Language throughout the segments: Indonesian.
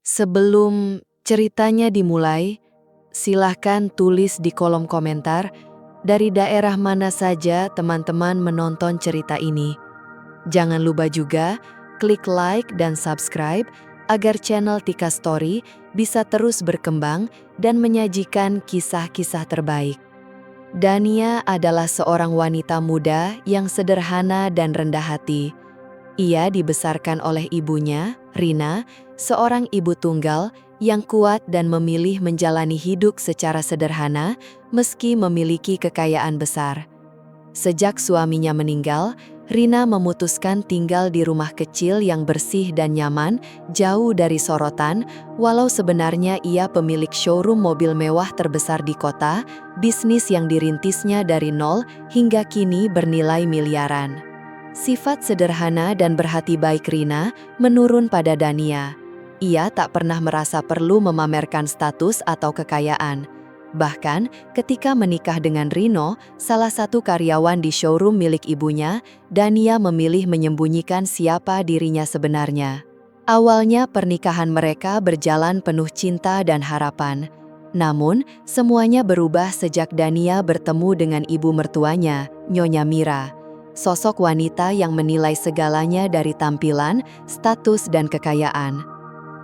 Sebelum ceritanya dimulai, silahkan tulis di kolom komentar dari daerah mana saja teman-teman menonton cerita ini. Jangan lupa juga klik like dan subscribe agar channel Tika Story bisa terus berkembang dan menyajikan kisah-kisah terbaik. Dania adalah seorang wanita muda yang sederhana dan rendah hati. Ia dibesarkan oleh ibunya, Rina, seorang ibu tunggal yang kuat dan memilih menjalani hidup secara sederhana meski memiliki kekayaan besar. Sejak suaminya meninggal, Rina memutuskan tinggal di rumah kecil yang bersih dan nyaman, jauh dari sorotan, walau sebenarnya ia pemilik showroom mobil mewah terbesar di kota, bisnis yang dirintisnya dari nol hingga kini bernilai miliaran. Sifat sederhana dan berhati baik Rina menurun pada Dania. Ia tak pernah merasa perlu memamerkan status atau kekayaan. Bahkan, ketika menikah dengan Rino, salah satu karyawan di showroom milik ibunya, Dania memilih menyembunyikan siapa dirinya sebenarnya. Awalnya pernikahan mereka berjalan penuh cinta dan harapan. Namun, semuanya berubah sejak Dania bertemu dengan ibu mertuanya, Nyonya Mira. Sosok wanita yang menilai segalanya dari tampilan, status, dan kekayaan.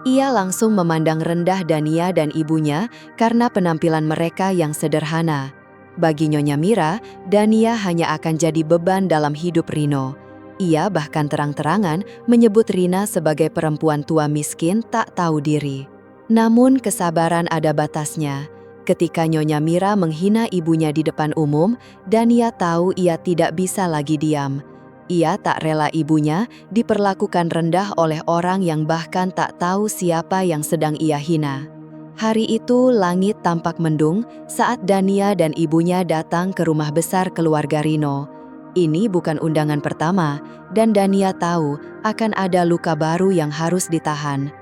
Ia langsung memandang rendah Dania dan ibunya karena penampilan mereka yang sederhana. Bagi Nyonya Mira, Dania hanya akan jadi beban dalam hidup Rino. Ia bahkan terang-terangan menyebut Rina sebagai perempuan tua miskin tak tahu diri. Namun kesabaran ada batasnya. Ketika Nyonya Mira menghina ibunya di depan umum, Dania tahu ia tidak bisa lagi diam. Ia tak rela ibunya diperlakukan rendah oleh orang yang bahkan tak tahu siapa yang sedang ia hina. Hari itu langit tampak mendung saat Dania dan ibunya datang ke rumah besar keluarga Rino. Ini bukan undangan pertama, dan Dania tahu akan ada luka baru yang harus ditahan.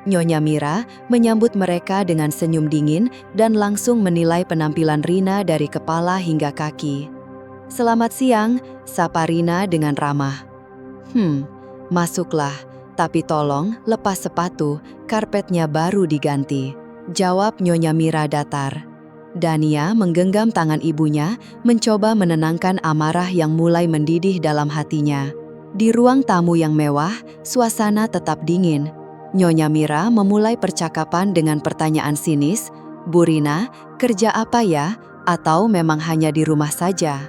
Nyonya Mira menyambut mereka dengan senyum dingin dan langsung menilai penampilan Rina dari kepala hingga kaki. "Selamat siang," sapa Rina dengan ramah. Masuklah, tapi tolong lepas sepatu, karpetnya baru diganti," jawab Nyonya Mira datar. Dania menggenggam tangan ibunya, mencoba menenangkan amarah yang mulai mendidih dalam hatinya. Di ruang tamu yang mewah, suasana tetap dingin. Nyonya Mira memulai percakapan dengan pertanyaan sinis, "Bu Rina, kerja apa ya? Atau memang hanya di rumah saja?"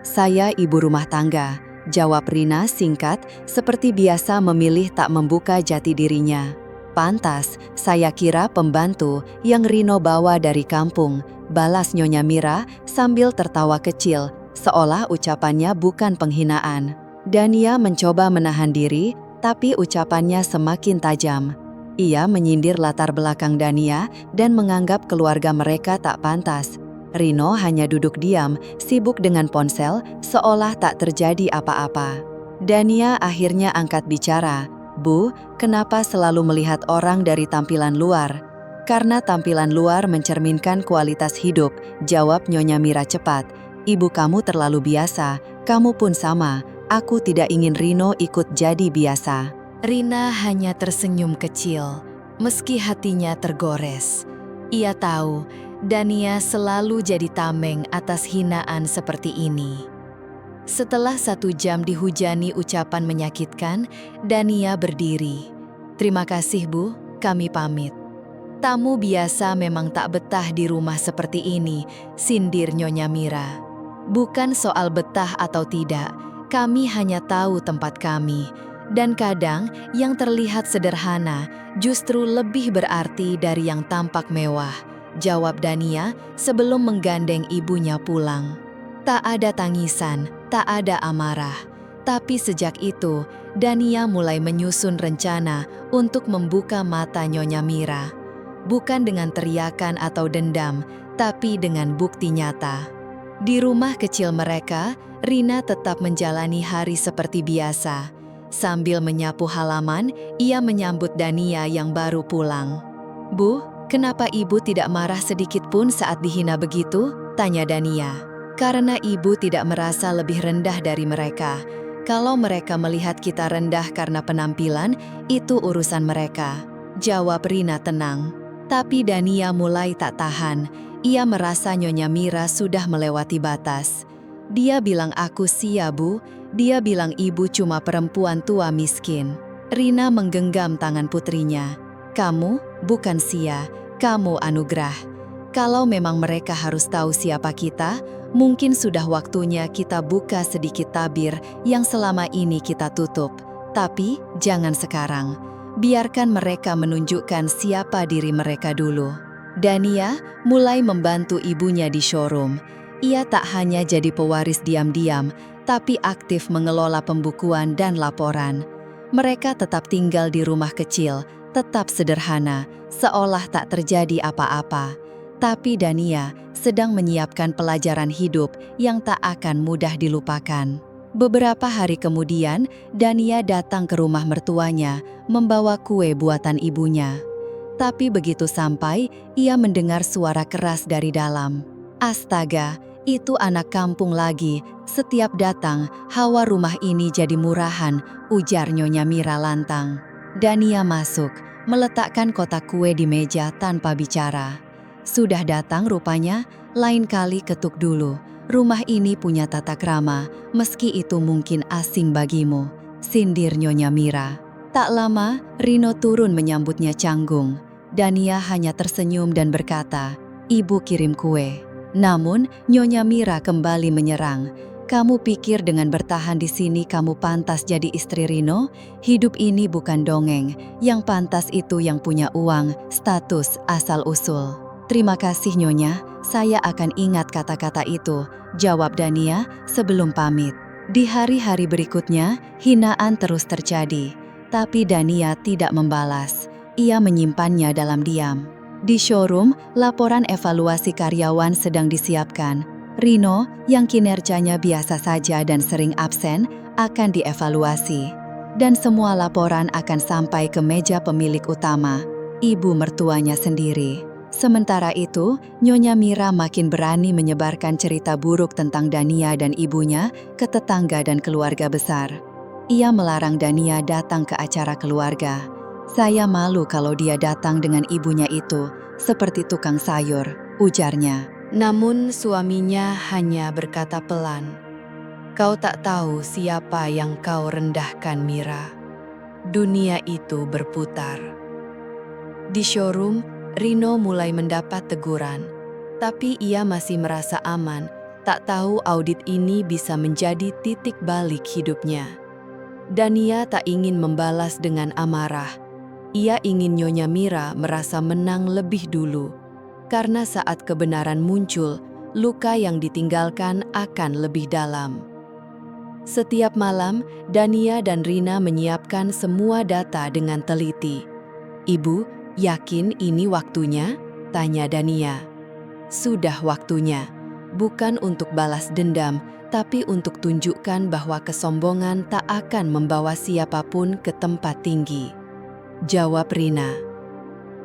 "Saya ibu rumah tangga," jawab Rina singkat, seperti biasa memilih tak membuka jati dirinya. "Pantas, saya kira pembantu yang Rino bawa dari kampung," balas Nyonya Mira sambil tertawa kecil, seolah ucapannya bukan penghinaan. Dania mencoba menahan diri, tapi ucapannya semakin tajam. Ia menyindir latar belakang Dania dan menganggap keluarga mereka tak pantas. Rino hanya duduk diam, sibuk dengan ponsel, seolah tak terjadi apa-apa. Dania akhirnya angkat bicara. "Bu, kenapa selalu melihat orang dari tampilan luar?" "Karena tampilan luar mencerminkan kualitas hidup," jawab Nyonya Mira cepat. "Ibu kamu terlalu biasa, kamu pun sama. Aku tidak ingin Rino ikut jadi biasa." Rina hanya tersenyum kecil, meski hatinya tergores. Ia tahu Dania selalu jadi tameng atas hinaan seperti ini. Setelah 1 jam dihujani ucapan menyakitkan, Dania berdiri. "Terima kasih, Bu, kami pamit." "Tamu biasa memang tak betah di rumah seperti ini," sindir Nyonya Mira. "Bukan soal betah atau tidak, kami hanya tahu tempat kami. Dan kadang yang terlihat sederhana justru lebih berarti dari yang tampak mewah," jawab Dania sebelum menggandeng ibunya pulang. Tak ada tangisan, tak ada amarah. Tapi sejak itu, Dania mulai menyusun rencana untuk membuka mata Nyonya Mira. Bukan dengan teriakan atau dendam, tapi dengan bukti nyata. Di rumah kecil mereka, Rina tetap menjalani hari seperti biasa. Sambil menyapu halaman, ia menyambut Dania yang baru pulang. "Bu, kenapa ibu tidak marah sedikit pun saat dihina begitu?" tanya Dania. "Karena ibu tidak merasa lebih rendah dari mereka. Kalau mereka melihat kita rendah karena penampilan, itu urusan mereka." Jawab Rina tenang. Tapi Dania mulai tak tahan. Ia merasa Nyonya Mira sudah melewati batas. Dia bilang aku sia, Bu. Dia bilang ibu cuma perempuan tua miskin. Rina menggenggam tangan putrinya. Kamu bukan sia, kamu anugerah. Kalau memang mereka harus tahu siapa kita, mungkin sudah waktunya kita buka sedikit tabir yang selama ini kita tutup. Tapi jangan sekarang. Biarkan mereka menunjukkan siapa diri mereka dulu. Dania mulai membantu ibunya di showroom. Ia tak hanya jadi pewaris diam-diam, tapi aktif mengelola pembukuan dan laporan. Mereka tetap tinggal di rumah kecil, tetap sederhana, seolah tak terjadi apa-apa. Tapi Dania sedang menyiapkan pelajaran hidup yang tak akan mudah dilupakan. Beberapa hari kemudian, Dania datang ke rumah mertuanya, membawa kue buatan ibunya. Tapi begitu sampai, ia mendengar suara keras dari dalam. Astaga, itu anak kampung lagi. Setiap datang, hawa rumah ini jadi murahan, ujar Nyonya Mira lantang. Dania masuk, meletakkan kotak kue di meja tanpa bicara. Sudah datang rupanya, lain kali ketuk dulu. Rumah ini punya tata krama, meski itu mungkin asing bagimu, sindir Nyonya Mira. Tak lama, Rino turun menyambutnya canggung. Dania hanya tersenyum dan berkata, "Ibu kirim kue." Namun, Nyonya Mira kembali menyerang. "Kamu pikir dengan bertahan di sini kamu pantas jadi istri Rino? Hidup ini bukan dongeng. Yang pantas itu yang punya uang, status, asal-usul." "Terima kasih Nyonya, saya akan ingat kata-kata itu," jawab Dania sebelum pamit. Di hari-hari berikutnya, hinaan terus terjadi. Tapi Dania tidak membalas. Ia menyimpannya dalam diam. Di showroom, laporan evaluasi karyawan sedang disiapkan. Rino, yang kinerjanya biasa saja dan sering absen, akan dievaluasi. Dan semua laporan akan sampai ke meja pemilik utama, ibu mertuanya sendiri. Sementara itu, Nyonya Mira makin berani menyebarkan cerita buruk tentang Dania dan ibunya ke tetangga dan keluarga besar. Ia melarang Dania datang ke acara keluarga. "Saya malu kalau dia datang dengan ibunya itu, seperti tukang sayur," ujarnya. Namun suaminya hanya berkata pelan, "Kau tak tahu siapa yang kau rendahkan, Mira. Dunia itu berputar." Di showroom, Rino mulai mendapat teguran, tapi ia masih merasa aman, tak tahu audit ini bisa menjadi titik balik hidupnya. Dania tak ingin membalas dengan amarah. Ia ingin Nyonya Mira merasa menang lebih dulu, karena saat kebenaran muncul, luka yang ditinggalkan akan lebih dalam. Setiap malam, Dania dan Rina menyiapkan semua data dengan teliti. "Ibu, yakin ini waktunya?" tanya Dania. "Sudah waktunya, bukan untuk balas dendam, tapi untuk tunjukkan bahwa kesombongan tak akan membawa siapapun ke tempat tinggi," jawab Rina.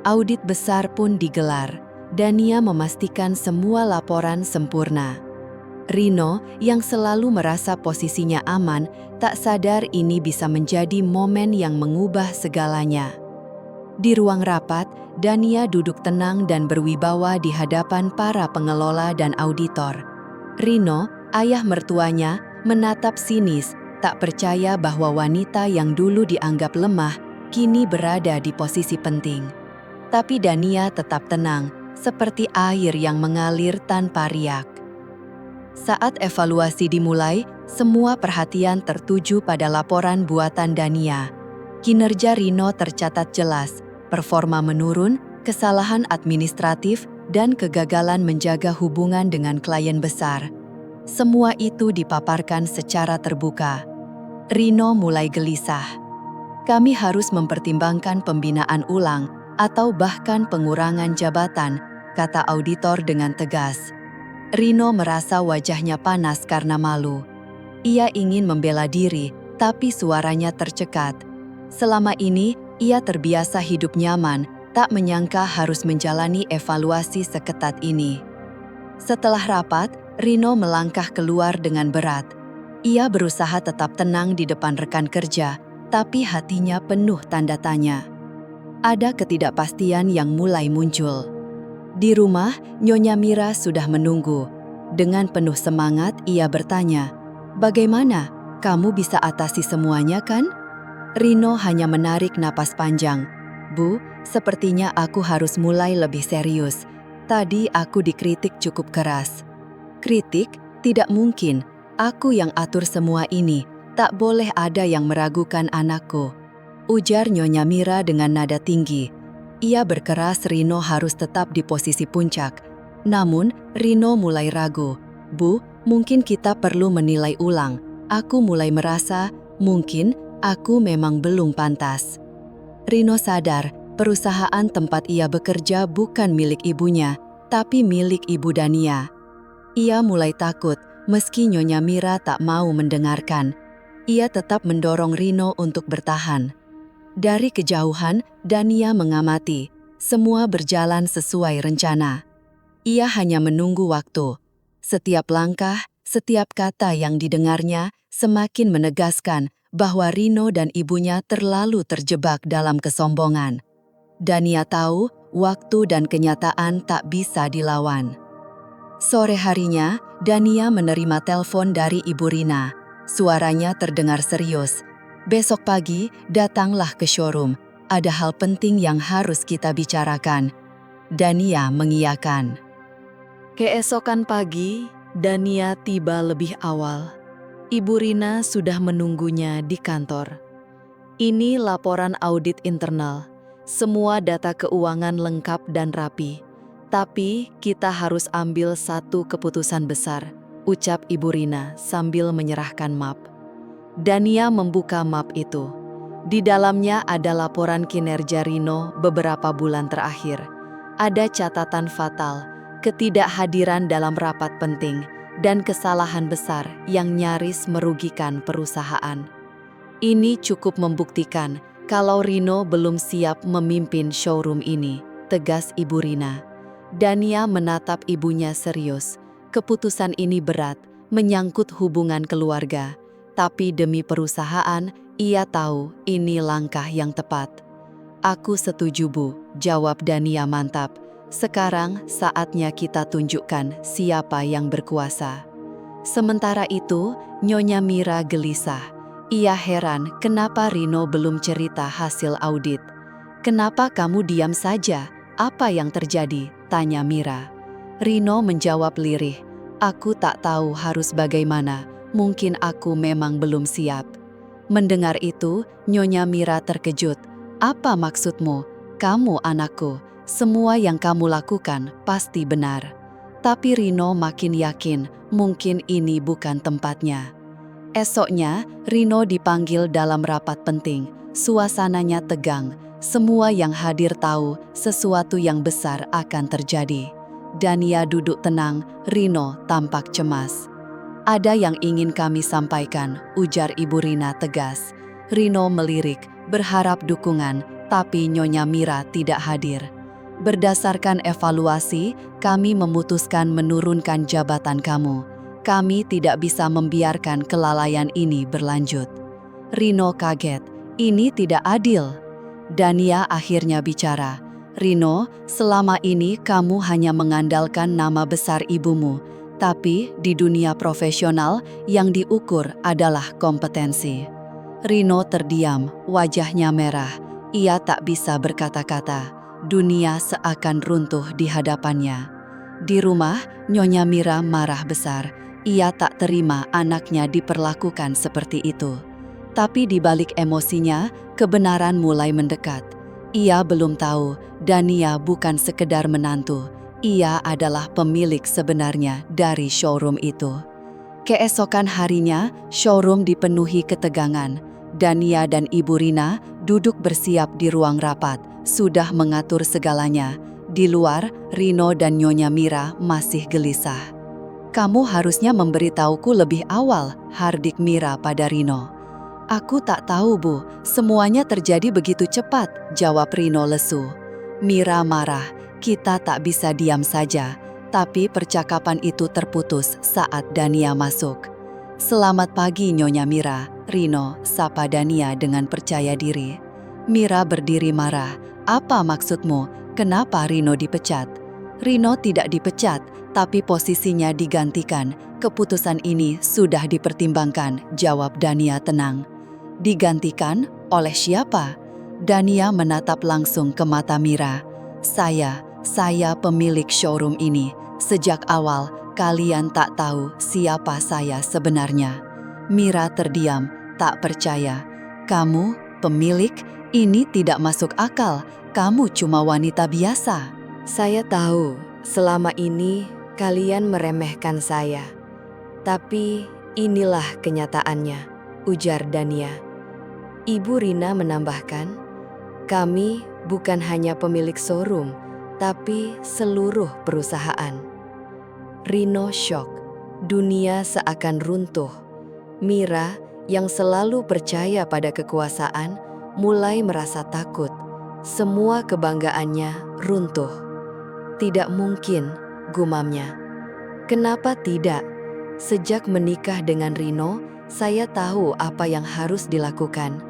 Audit besar pun digelar. Dania memastikan semua laporan sempurna. Rino, yang selalu merasa posisinya aman, tak sadar ini bisa menjadi momen yang mengubah segalanya. Di ruang rapat, Dania duduk tenang dan berwibawa di hadapan para pengelola dan auditor. Rino, ayah mertuanya, menatap sinis, tak percaya bahwa wanita yang dulu dianggap lemah, kini berada di posisi penting. Tapi Dania tetap tenang, seperti air yang mengalir tanpa riak. Saat evaluasi dimulai, semua perhatian tertuju pada laporan buatan Dania. Kinerja Rino tercatat jelas, performa menurun, kesalahan administratif, dan kegagalan menjaga hubungan dengan klien besar. Semua itu dipaparkan secara terbuka. Rino mulai gelisah. "Kami harus mempertimbangkan pembinaan ulang atau bahkan pengurangan jabatan," kata auditor dengan tegas. Rino merasa wajahnya panas karena malu. Ia ingin membela diri, tapi suaranya tercekat. Selama ini, ia terbiasa hidup nyaman, tak menyangka harus menjalani evaluasi seketat ini. Setelah rapat, Rino melangkah keluar dengan berat. Ia berusaha tetap tenang di depan rekan kerja, tapi hatinya penuh tanda tanya. Ada ketidakpastian yang mulai muncul. Di rumah, Nyonya Mira sudah menunggu. Dengan penuh semangat, ia bertanya, "Bagaimana? Kamu bisa atasi semuanya, kan?" Rino hanya menarik napas panjang. "Bu, sepertinya aku harus mulai lebih serius. Tadi aku dikritik cukup keras." "Kritik? Tidak mungkin. Aku yang atur semua ini. Tak boleh ada yang meragukan anakku," ujar Nyonya Mira dengan nada tinggi. Ia berkeras Rino harus tetap di posisi puncak. Namun, Rino mulai ragu. "Bu, mungkin kita perlu menilai ulang. Aku mulai merasa, mungkin aku memang belum pantas." Rino sadar, perusahaan tempat ia bekerja bukan milik ibunya, tapi milik Ibu Dania. Ia mulai takut, meski Nyonya Mira tak mau mendengarkan. Ia tetap mendorong Rino untuk bertahan. Dari kejauhan, Dania mengamati. Semua berjalan sesuai rencana. Ia hanya menunggu waktu. Setiap langkah, setiap kata yang didengarnya semakin menegaskan bahwa Rino dan ibunya terlalu terjebak dalam kesombongan. Dania tahu waktu dan kenyataan tak bisa dilawan. Sore harinya, Dania menerima telepon dari Ibu Rina. Suaranya terdengar serius. "Besok pagi, datanglah ke showroom. Ada hal penting yang harus kita bicarakan." Dania mengiyakan. Keesokan pagi, Dania tiba lebih awal. Ibu Rina sudah menunggunya di kantor. "Ini laporan audit internal. Semua data keuangan lengkap dan rapi. Tapi kita harus ambil satu keputusan besar," ucap Ibu Rina sambil menyerahkan map. Dania membuka map itu. Di dalamnya ada laporan kinerja Rino beberapa bulan terakhir. Ada catatan fatal, ketidakhadiran dalam rapat penting, dan kesalahan besar yang nyaris merugikan perusahaan. "Ini cukup membuktikan kalau Rino belum siap memimpin showroom ini," tegas Ibu Rina. Dania menatap ibunya serius. Keputusan ini berat, menyangkut hubungan keluarga. Tapi demi perusahaan, ia tahu ini langkah yang tepat. "Aku setuju, Bu," jawab Dania mantap. "Sekarang saatnya kita tunjukkan siapa yang berkuasa." Sementara itu, Nyonya Mira gelisah. Ia heran kenapa Rino belum cerita hasil audit. "Kenapa kamu diam saja? Apa yang terjadi?" tanya Mira. Rino menjawab lirih, "Aku tak tahu harus bagaimana. Mungkin aku memang belum siap." Mendengar itu, Nyonya Mira terkejut. "Apa maksudmu? Kamu anakku. Semua yang kamu lakukan pasti benar." Tapi Rino makin yakin mungkin ini bukan tempatnya. Esoknya, Rino dipanggil dalam rapat penting. Suasananya tegang. Semua yang hadir tahu sesuatu yang besar akan terjadi. Dania duduk tenang, Rino tampak cemas. "Ada yang ingin kami sampaikan," ujar Ibu Rina tegas. Rino melirik, berharap dukungan, tapi Nyonya Mira tidak hadir. "Berdasarkan evaluasi, kami memutuskan menurunkan jabatan kamu. Kami tidak bisa membiarkan kelalaian ini berlanjut." Rino kaget. "Ini tidak adil." Dania akhirnya bicara. "Rino, selama ini kamu hanya mengandalkan nama besar ibumu. Tapi di dunia profesional yang diukur adalah kompetensi." Rino terdiam, wajahnya merah. Ia tak bisa berkata-kata. Dunia seakan runtuh di hadapannya. Di rumah, Nyonya Mira marah besar. Ia tak terima anaknya diperlakukan seperti itu. Tapi di balik emosinya, kebenaran mulai mendekat. Ia belum tahu, Dania bukan sekedar menantu. Ia adalah pemilik sebenarnya dari showroom itu. Keesokan harinya, showroom dipenuhi ketegangan. Dania dan Ibu Rina duduk bersiap di ruang rapat, sudah mengatur segalanya. Di luar, Rino dan Nyonya Mira masih gelisah. "Kamu harusnya memberitahuku lebih awal," hardik Mira pada Rino. "Aku tak tahu, Bu. Semuanya terjadi begitu cepat," jawab Rino lesu. Mira marah. "Kita tak bisa diam saja." Tapi percakapan itu terputus saat Dania masuk. "Selamat pagi, Nyonya Mira." Rino sapa Dania dengan percaya diri. Mira berdiri marah. Apa maksudmu? Kenapa Rino dipecat? Rino tidak dipecat, tapi posisinya digantikan. Keputusan ini sudah dipertimbangkan, jawab Dania tenang. Digantikan oleh siapa? Dania menatap langsung ke mata Mira. Saya pemilik showroom ini. Sejak awal, kalian tak tahu siapa saya sebenarnya. Mira terdiam, tak percaya. Kamu pemilik? Ini tidak masuk akal. Kamu cuma wanita biasa. Saya tahu selama ini kalian meremehkan saya. Tapi inilah kenyataannya, ujar Dania. Ibu Rina menambahkan, kami bukan hanya pemilik showroom, tapi seluruh perusahaan. Rino syok. Dunia seakan runtuh. Mira yang selalu percaya pada kekuasaan mulai merasa takut. Semua kebanggaannya runtuh. Tidak mungkin, gumamnya. Kenapa tidak? Sejak menikah dengan Rino, saya tahu apa yang harus dilakukan.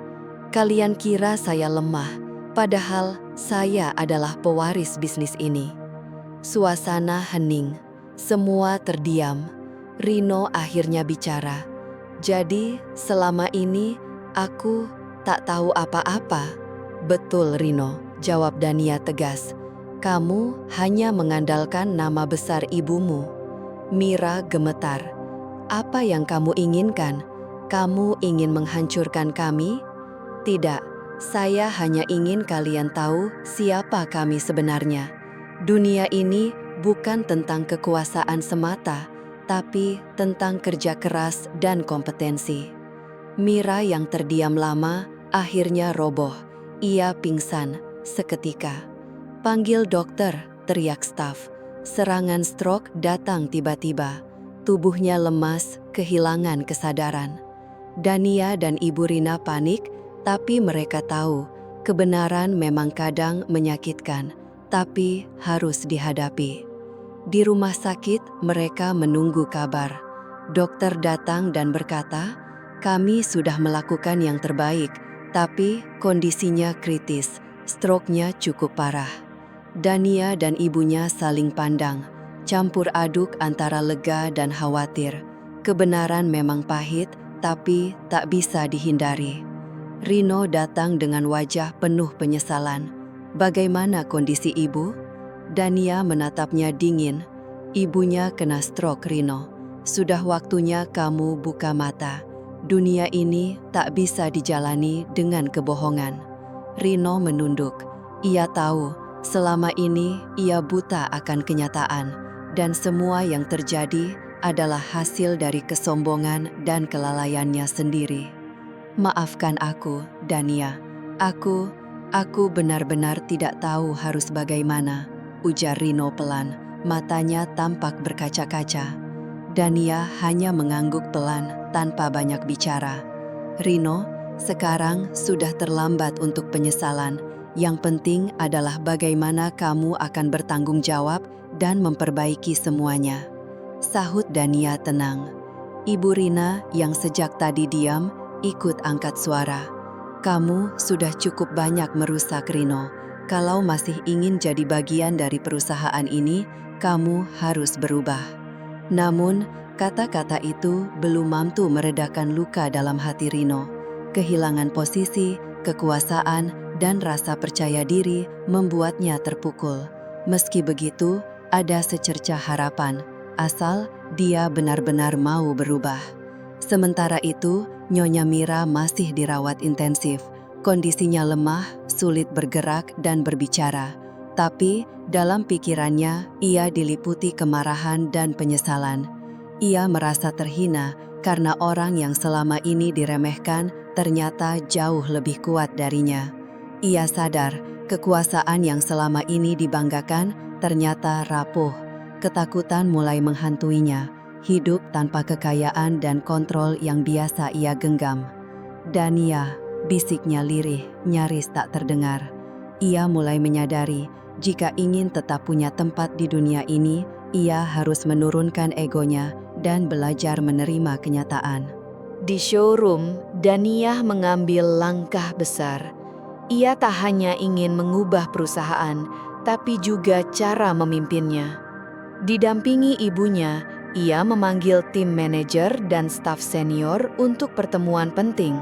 Kalian kira saya lemah, padahal saya adalah pewaris bisnis ini. Suasana hening, semua terdiam. Rino akhirnya bicara. Jadi, selama ini aku tak tahu apa-apa. Betul, Rino, jawab Dania tegas. Kamu hanya mengandalkan nama besar ibumu. Mira gemetar. Apa yang kamu inginkan? Kamu ingin menghancurkan kami? Tidak, saya hanya ingin kalian tahu siapa kami sebenarnya. Dunia ini bukan tentang kekuasaan semata, tapi tentang kerja keras dan kompetensi. Mira yang terdiam lama akhirnya roboh. Ia pingsan seketika. Panggil dokter, teriak staf. Serangan stroke datang tiba-tiba. Tubuhnya lemas, kehilangan kesadaran. Dania dan Ibu Rina panik, tapi mereka tahu kebenaran memang kadang menyakitkan, tapi harus dihadapi. Di rumah sakit, mereka menunggu kabar. Dokter datang dan berkata, kami sudah melakukan yang terbaik, tapi kondisinya kritis, stroke-nya cukup parah. Dania dan ibunya saling pandang, campur aduk antara lega dan khawatir. Kebenaran memang pahit, tapi tak bisa dihindari. Rino datang dengan wajah penuh penyesalan. Bagaimana kondisi ibu? Dania menatapnya dingin. Ibunya kena stroke, Rino. Sudah waktunya kamu buka mata. Dunia ini tak bisa dijalani dengan kebohongan. Rino menunduk. Ia tahu selama ini ia buta akan kenyataan, dan semua yang terjadi adalah hasil dari kesombongan dan kelalaiannya sendiri. Maafkan aku, Dania. Aku benar-benar tidak tahu harus bagaimana, ujar Rino pelan, matanya tampak berkaca-kaca. Dania hanya mengangguk pelan tanpa banyak bicara. Rino, sekarang sudah terlambat untuk penyesalan. Yang penting adalah bagaimana kamu akan bertanggung jawab dan memperbaiki semuanya. Sahut Dania tenang. Ibu Rina yang sejak tadi diam ikut angkat suara. Kamu sudah cukup banyak merusak Rino. Kalau masih ingin jadi bagian dari perusahaan ini, kamu harus berubah. Namun, kata-kata itu belum mampu meredakan luka dalam hati Rino. Kehilangan posisi, kekuasaan, dan rasa percaya diri membuatnya terpukul. Meski begitu, ada secercah harapan, asal dia benar-benar mau berubah. Sementara itu, Nyonya Mira masih dirawat intensif. Kondisinya lemah, sulit bergerak dan berbicara. Tapi, dalam pikirannya, ia diliputi kemarahan dan penyesalan. Ia merasa terhina karena orang yang selama ini diremehkan ternyata jauh lebih kuat darinya. Ia sadar kekuasaan yang selama ini dibanggakan ternyata rapuh. Ketakutan mulai menghantuinya, hidup tanpa kekayaan dan kontrol yang biasa ia genggam. Dania, bisiknya lirih, nyaris tak terdengar. Ia mulai menyadari, jika ingin tetap punya tempat di dunia ini, ia harus menurunkan egonya dan belajar menerima kenyataan. Di showroom, Dania mengambil langkah besar. Ia tak hanya ingin mengubah perusahaan, tapi juga cara memimpinnya. Didampingi ibunya, ia memanggil tim manajer dan staf senior untuk pertemuan penting.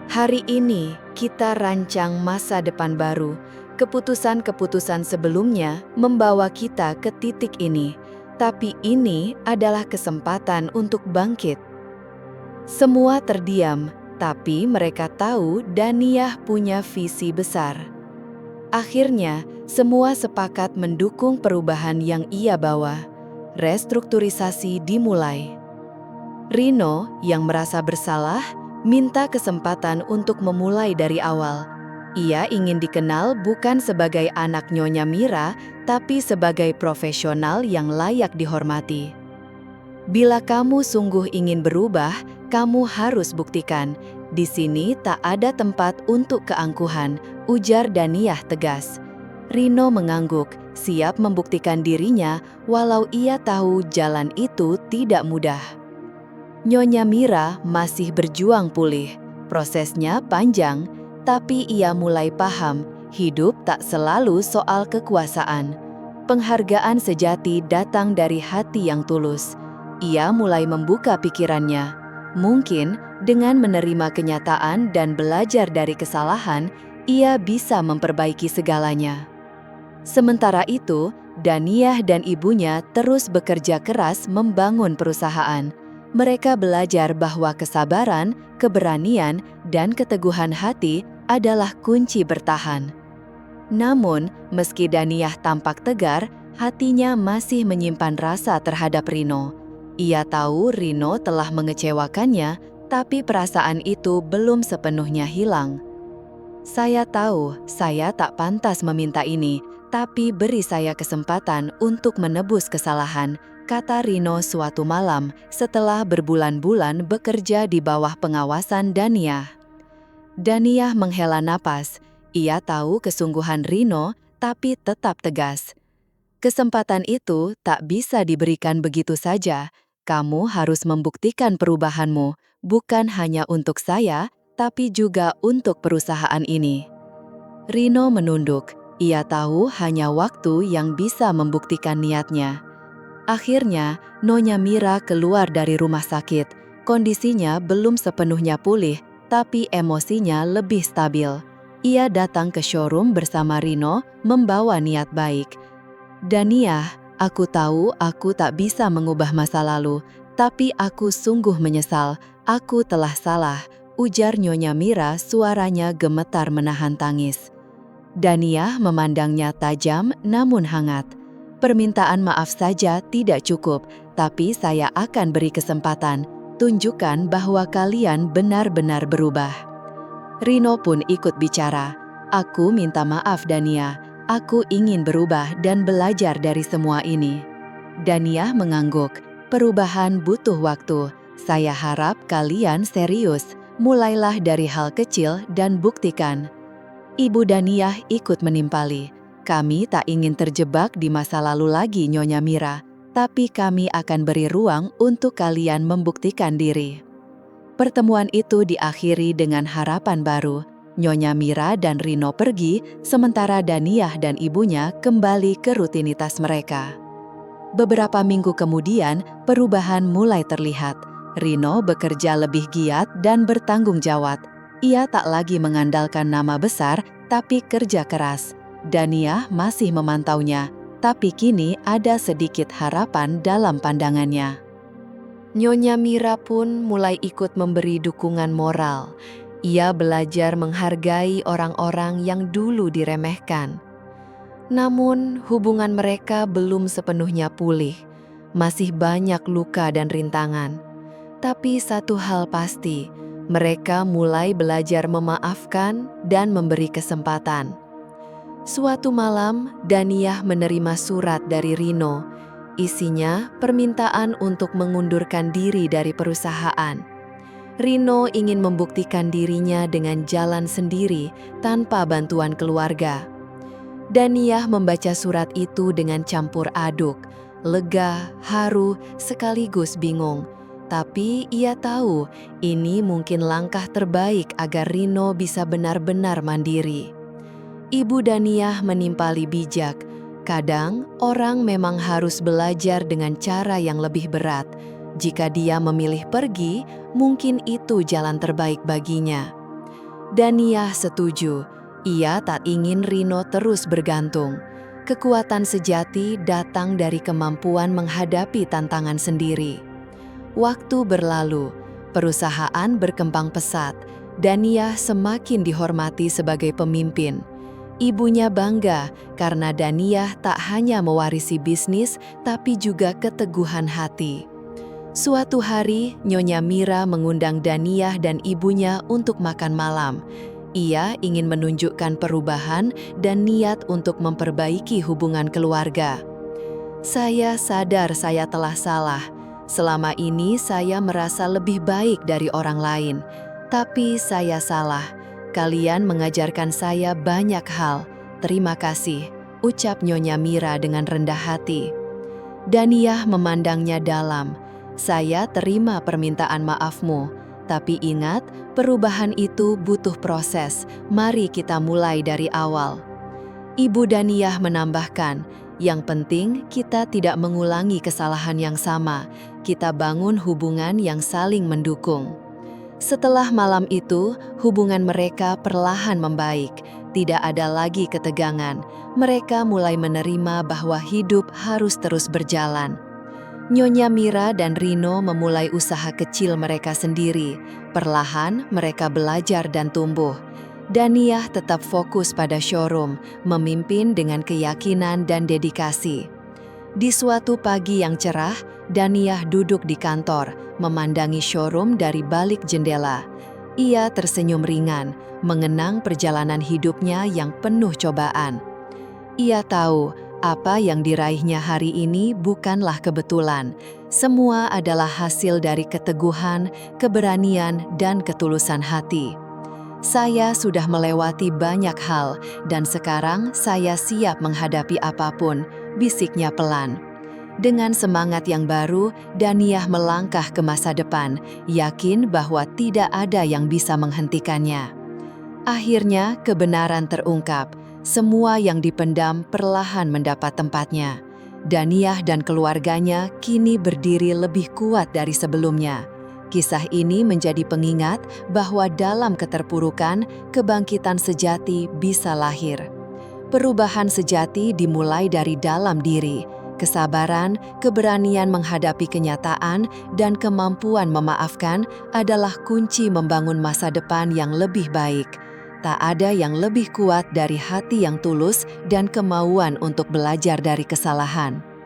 Hari ini, kita rancang masa depan baru. Keputusan-keputusan sebelumnya membawa kita ke titik ini, tapi ini adalah kesempatan untuk bangkit. Semua terdiam, tapi mereka tahu Daniyah punya visi besar. Akhirnya, semua sepakat mendukung perubahan yang ia bawa. Restrukturisasi dimulai. Rino, yang merasa bersalah, minta kesempatan untuk memulai dari awal. Ia ingin dikenal bukan sebagai anak Nyonya Mira, tapi sebagai profesional yang layak dihormati. Bila kamu sungguh ingin berubah, kamu harus buktikan. Di sini tak ada tempat untuk keangkuhan, ujar Daniyah tegas. Rino mengangguk, siap membuktikan dirinya walau ia tahu jalan itu tidak mudah. Nyonya Mira masih berjuang pulih. Prosesnya panjang, tapi ia mulai paham, hidup tak selalu soal kekuasaan. Penghargaan sejati datang dari hati yang tulus. Ia mulai membuka pikirannya. Mungkin dengan menerima kenyataan dan belajar dari kesalahan, ia bisa memperbaiki segalanya. Sementara itu, Daniyah dan ibunya terus bekerja keras membangun perusahaan. Mereka belajar bahwa kesabaran, keberanian, dan keteguhan hati adalah kunci bertahan. Namun, meski Daniyah tampak tegar, hatinya masih menyimpan rasa terhadap Rino. Ia tahu Rino telah mengecewakannya, tapi perasaan itu belum sepenuhnya hilang. Saya tahu saya tak pantas meminta ini, tapi beri saya kesempatan untuk menebus kesalahan, kata Rino suatu malam setelah berbulan-bulan bekerja di bawah pengawasan Daniyah. Daniyah menghela napas. Ia tahu kesungguhan Rino, tapi tetap tegas. Kesempatan itu tak bisa diberikan begitu saja. Kamu harus membuktikan perubahanmu, bukan hanya untuk saya, tapi juga untuk perusahaan ini. Rino menunduk. Ia tahu hanya waktu yang bisa membuktikan niatnya. Akhirnya, Nyonya Mira keluar dari rumah sakit. Kondisinya belum sepenuhnya pulih, tapi emosinya lebih stabil. Ia datang ke showroom bersama Rino, membawa niat baik. Daniyah, aku tahu aku tak bisa mengubah masa lalu, tapi aku sungguh menyesal. Aku telah salah, ujar Nyonya Mira, suaranya gemetar menahan tangis. Daniyah memandangnya tajam namun hangat. Permintaan maaf saja tidak cukup, tapi saya akan beri kesempatan. Tunjukkan bahwa kalian benar-benar berubah. Rino pun ikut bicara. Aku minta maaf Daniyah. Aku ingin berubah dan belajar dari semua ini. Daniyah mengangguk. Perubahan butuh waktu. Saya harap kalian serius. Mulailah dari hal kecil dan buktikan. Ibu Daniyah ikut menimpali. Kami tak ingin terjebak di masa lalu lagi, Nyonya Mira. Tapi kami akan beri ruang untuk kalian membuktikan diri. Pertemuan itu diakhiri dengan harapan baru. Nyonya Mira dan Rino pergi, sementara Daniyah dan ibunya kembali ke rutinitas mereka. Beberapa minggu kemudian, perubahan mulai terlihat. Rino bekerja lebih giat dan bertanggung jawab. Ia tak lagi mengandalkan nama besar, tapi kerja keras. Daniyah masih memantaunya, tapi kini ada sedikit harapan dalam pandangannya. Nyonya Mira pun mulai ikut memberi dukungan moral. Ia belajar menghargai orang-orang yang dulu diremehkan. Namun, hubungan mereka belum sepenuhnya pulih. Masih banyak luka dan rintangan. Tapi satu hal pasti, mereka mulai belajar memaafkan dan memberi kesempatan. Suatu malam, Daniyah menerima surat dari Rino. Isinya permintaan untuk mengundurkan diri dari perusahaan. Rino ingin membuktikan dirinya dengan jalan sendiri tanpa bantuan keluarga. Daniyah membaca surat itu dengan campur aduk, lega, haru, sekaligus bingung. Tapi ia tahu ini mungkin langkah terbaik agar Rino bisa benar-benar mandiri. Ibu Daniyah menimpali bijak. Kadang orang memang harus belajar dengan cara yang lebih berat. Jika dia memilih pergi, mungkin itu jalan terbaik baginya. Daniyah setuju. Ia tak ingin Rino terus bergantung. Kekuatan sejati datang dari kemampuan menghadapi tantangan sendiri. Waktu berlalu, perusahaan berkembang pesat. Daniyah semakin dihormati sebagai pemimpin. Ibunya bangga karena Daniyah tak hanya mewarisi bisnis, tapi juga keteguhan hati. Suatu hari, Nyonya Mira mengundang Daniyah dan ibunya untuk makan malam. Ia ingin menunjukkan perubahan dan niat untuk memperbaiki hubungan keluarga. Saya sadar saya telah salah. Selama ini saya merasa lebih baik dari orang lain. Tapi saya salah. Kalian mengajarkan saya banyak hal. Terima kasih, ucap Nyonya Mira dengan rendah hati. Daniyah memandangnya dalam. Saya terima permintaan maafmu. Tapi ingat, perubahan itu butuh proses. Mari kita mulai dari awal. Ibu Daniyah menambahkan, yang penting kita tidak mengulangi kesalahan yang sama. Kita bangun hubungan yang saling mendukung. Setelah malam itu, hubungan mereka perlahan membaik. Tidak ada lagi ketegangan. Mereka mulai menerima bahwa hidup harus terus berjalan. Nyonya Mira dan Rino memulai usaha kecil mereka sendiri. Perlahan mereka belajar dan tumbuh. Daniyah tetap fokus pada showroom, memimpin dengan keyakinan dan dedikasi. Di suatu pagi yang cerah, Daniyah duduk di kantor, memandangi showroom dari balik jendela. Ia tersenyum ringan, mengenang perjalanan hidupnya yang penuh cobaan. Ia tahu apa yang diraihnya hari ini bukanlah kebetulan. Semua adalah hasil dari keteguhan, keberanian, dan ketulusan hati. Saya sudah melewati banyak hal, dan sekarang saya siap menghadapi apapun, bisiknya pelan. Dengan semangat yang baru, Daniyah melangkah ke masa depan, yakin bahwa tidak ada yang bisa menghentikannya. Akhirnya, kebenaran terungkap. Semua yang dipendam perlahan mendapat tempatnya. Daniyah dan keluarganya kini berdiri lebih kuat dari sebelumnya. Kisah ini menjadi pengingat bahwa dalam keterpurukan, kebangkitan sejati bisa lahir. Perubahan sejati dimulai dari dalam diri. Kesabaran, keberanian menghadapi kenyataan, dan kemampuan memaafkan adalah kunci membangun masa depan yang lebih baik. Tak ada yang lebih kuat dari hati yang tulus dan kemauan untuk belajar dari kesalahan.